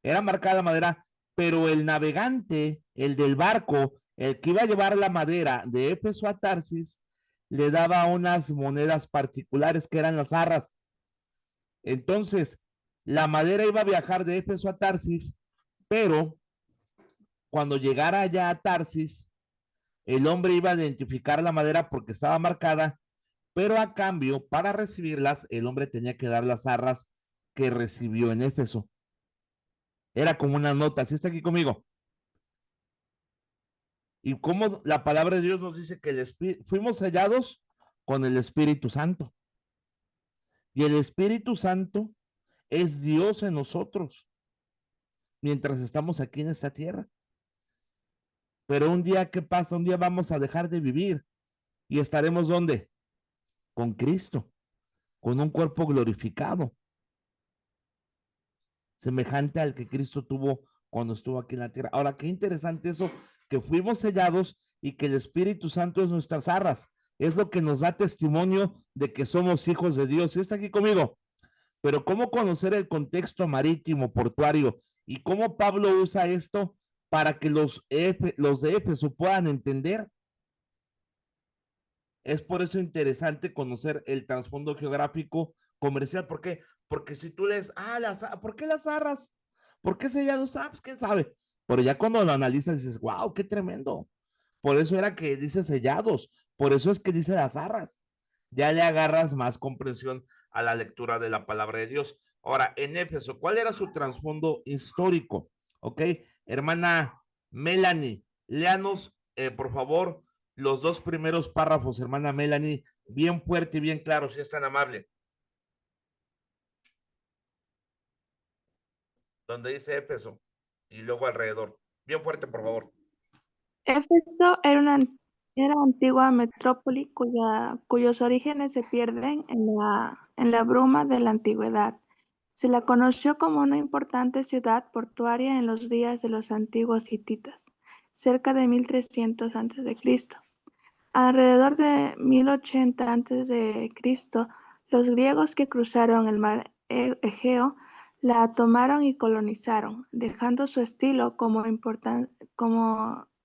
Era marcada la madera, pero el navegante, el del barco, el que iba a llevar la madera de Éfeso a Tarsis, le daba unas monedas particulares que eran las arras. Entonces, la madera iba a viajar de Éfeso a Tarsis, pero cuando llegara allá a Tarsis, el hombre iba a identificar la madera porque estaba marcada, pero a cambio, para recibirlas, el hombre tenía que dar las arras que recibió en Éfeso. Era como una nota, ¿sí está aquí conmigo? Y como la palabra de Dios nos dice que fuimos sellados con el Espíritu Santo. Y el Espíritu Santo es Dios en nosotros mientras estamos aquí en esta tierra. Pero un día, ¿qué pasa? Un día vamos a dejar de vivir y estaremos ¿dónde? Con Cristo, con un cuerpo glorificado, semejante al que Cristo tuvo cuando estuvo aquí en la tierra. Ahora, qué interesante eso, que fuimos sellados y que el Espíritu Santo es nuestras arras. Es lo que nos da testimonio de que somos hijos de Dios. ¿Sí está aquí conmigo? Pero ¿cómo conocer el contexto marítimo, portuario? ¿Y cómo Pablo usa esto para que los de Éfeso puedan entender? Es por eso interesante conocer el trasfondo geográfico comercial. ¿Por qué? Porque si tú lees, ¿por qué las arras? ¿Por qué sellados? Pues quién sabe. Pero ya cuando lo analizas dices, wow, qué tremendo. Por eso era que dice sellados. Por eso es que dice las arras. Ya le agarras más comprensión a la lectura de la palabra de Dios. Ahora, en Éfeso, ¿cuál era su trasfondo histórico? ¿Ok? Hermana Melanie, léanos, por favor, los dos primeros párrafos, hermana Melanie, bien fuerte y bien claro, si es tan amable. Donde dice Éfeso y luego alrededor. Bien fuerte, por favor.
Éfeso era antigua metrópoli cuyos orígenes se pierden en la bruma de la antigüedad. Se la conoció como una importante ciudad portuaria en los días de los antiguos hititas, cerca de 1300 a.C. Alrededor de 1080 a.C., los griegos que cruzaron el mar Egeo la tomaron y colonizaron, dejando su estilo como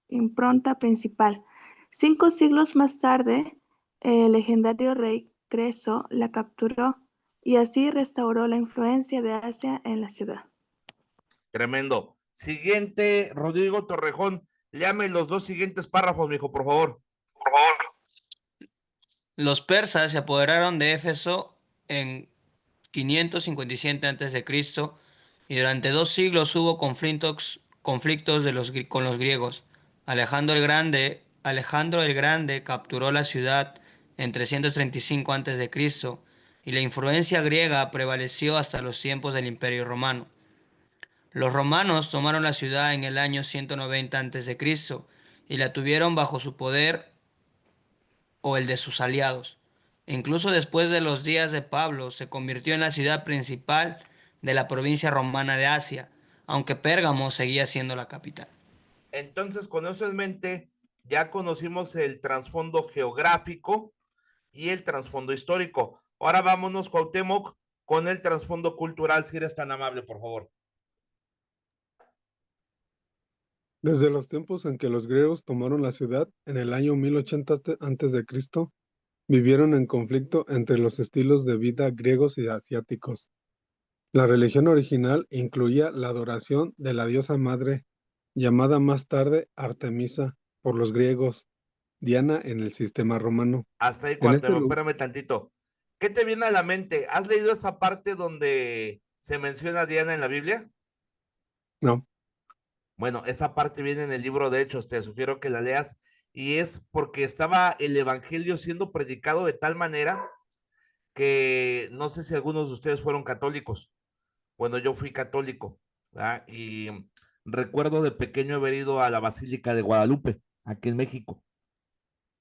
impronta principal. 5 siglos más tarde, el legendario rey Creso la capturó y así restauró la influencia de Asia en la ciudad.
Tremendo. Siguiente, Rodrigo Torrejón, léame los dos siguientes párrafos, mijo, por favor.
Por favor. Los persas se apoderaron de Éfeso en 557 a.C. y durante 2 siglos hubo conflictos con los griegos. Alejandro el Grande capturó la ciudad en 335 a.C. y la influencia griega prevaleció hasta los tiempos del Imperio Romano. Los romanos tomaron la ciudad en el año 190 a.C. y la tuvieron bajo su poder o el de sus aliados. Incluso después de los días de Pablo, se convirtió en la ciudad principal de la provincia romana de Asia, aunque Pérgamo seguía siendo la capital.
Entonces, con eso en mente, ya conocimos el trasfondo geográfico y el trasfondo histórico. Ahora vámonos, Cuauhtémoc, con el trasfondo cultural, si eres tan amable, por favor.
Desde los tiempos en que los griegos tomaron la ciudad, en el año 1080 a.C., vivieron en conflicto entre los estilos de vida griegos y asiáticos. La religión original incluía la adoración de la diosa madre, llamada más tarde Artemisa por los griegos, Diana en el sistema romano.
Hasta ahí,
En
Cuauhtémoc, espérame tantito. ¿Qué te viene a la mente? ¿Has leído esa parte donde se menciona a Diana en la Biblia?
No.
Bueno, esa parte viene en el libro de Hechos, te sugiero que la leas y es porque estaba el evangelio siendo predicado de tal manera que no sé si algunos de ustedes fueron católicos. Bueno, yo fui católico, ¿verdad? Y recuerdo de pequeño haber ido a la Basílica de Guadalupe, aquí en México.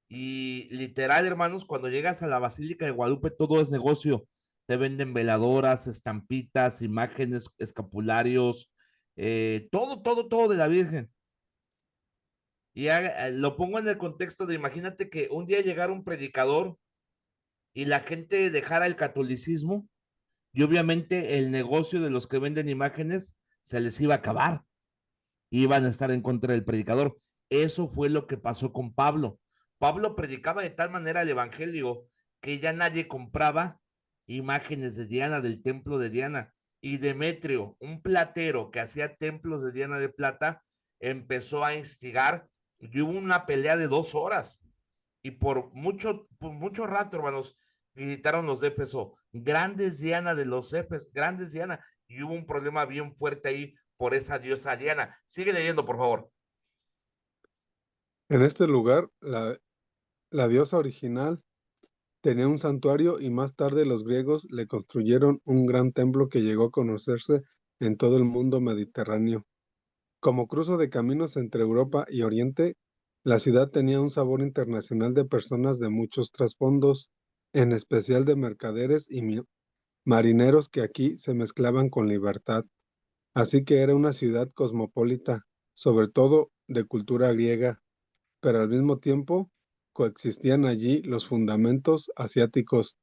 Y literal, hermanos, cuando llegas a la Basílica de Guadalupe, todo es negocio. Te venden veladoras, estampitas, imágenes, escapularios, todo de la Virgen. Y lo pongo en el contexto de, imagínate que un día llegara un predicador y la gente dejara el catolicismo, y obviamente el negocio de los que venden imágenes se les iba a acabar. Iban a estar en contra del predicador. Eso fue lo que pasó con Pablo. Pablo predicaba de tal manera el evangelio que ya nadie compraba imágenes de Diana, del templo de Diana. Y Demetrio, un platero que hacía templos de Diana de plata, empezó a instigar y hubo una pelea de 2 horas. Y por mucho rato, hermanos, gritaron los de Éfeso, grandes Diana de los Éfesos, grandes Diana. Y hubo un problema bien fuerte ahí por esa diosa Diana. Sigue leyendo, por favor.
En este lugar, la diosa original tenía un santuario y más tarde los griegos le construyeron un gran templo que llegó a conocerse en todo el mundo mediterráneo. Como cruce de caminos entre Europa y Oriente, la ciudad tenía un sabor internacional de personas de muchos trasfondos, en especial de mercaderes y marineros que aquí se mezclaban con libertad. Así que era una ciudad cosmopolita, sobre todo de cultura griega, pero al mismo tiempo coexistían allí los fundamentos asiáticos.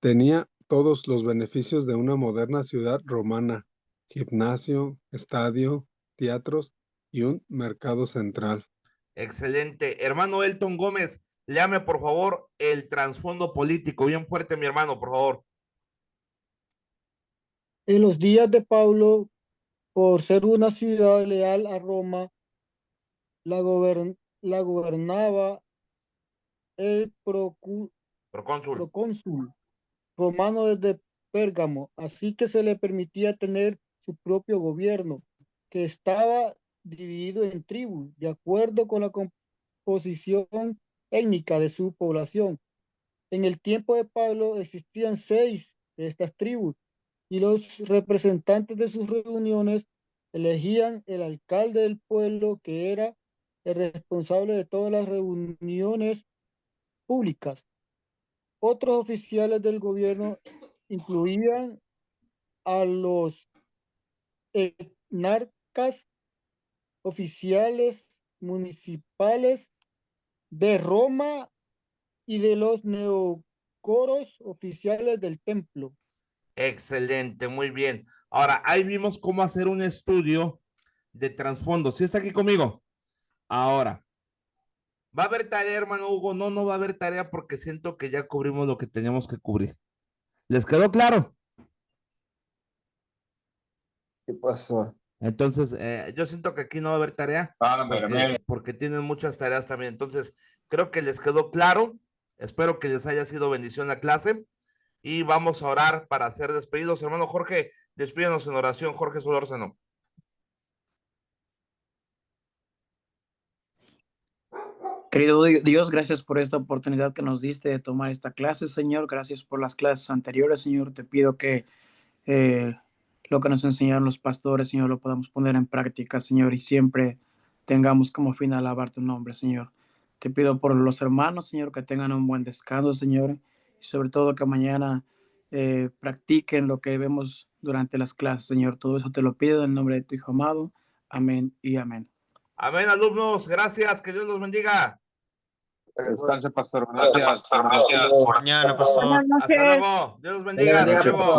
Tenía todos los beneficios de una moderna ciudad romana: gimnasio, estadio, teatros y un mercado central.
Excelente. Hermano Elton Gómez, léame por favor el trasfondo político, bien fuerte, mi hermano, por favor.
En los días de Pablo, por ser una ciudad leal a Roma, la gobernaba el procónsul romano desde Pérgamo, así que se le permitía tener su propio gobierno, que estaba dividido en tribus, de acuerdo con la composición étnica de su población. En el tiempo de Pablo existían 6 de estas tribus, y los representantes de sus reuniones elegían el alcalde del pueblo, que era el responsable de todas las reuniones públicas. Otros oficiales del gobierno incluían a los etnarcas, oficiales municipales de Roma y de los neocoros, oficiales del templo.
Excelente, muy bien. Ahora, ahí vimos cómo hacer un estudio de trasfondo. ¿Sí está aquí conmigo? Ahora, ¿va a haber tarea, hermano Hugo? No, no va a haber tarea porque siento que ya cubrimos lo que teníamos que cubrir. ¿Les quedó claro?
¿Qué pasó?
Entonces, yo siento que aquí no va a haber tarea porque tienen muchas tareas también. Entonces, creo que les quedó claro. Espero que les haya sido bendición la clase. Y vamos a orar para ser despedidos. Hermano Jorge, despídanos en oración. Jorge Solórzano.
Querido Dios, gracias por esta oportunidad que nos diste de tomar esta clase, Señor. Gracias por las clases anteriores, Señor. Te pido que lo que nos enseñaron los pastores, Señor, lo podamos poner en práctica, Señor, y siempre tengamos como fin alabar tu nombre, Señor. Te pido por los hermanos, Señor, que tengan un buen descanso, Señor, y sobre todo que mañana practiquen lo que vemos durante las clases, Señor. Todo eso te lo pido en el nombre de tu Hijo amado. Amén y amén.
Amén, alumnos. Gracias. Que Dios los bendiga.
Descanse, pastor. Gracias.
Mañana, pastor.
Hasta luego. Dios los bendiga. Hasta luego.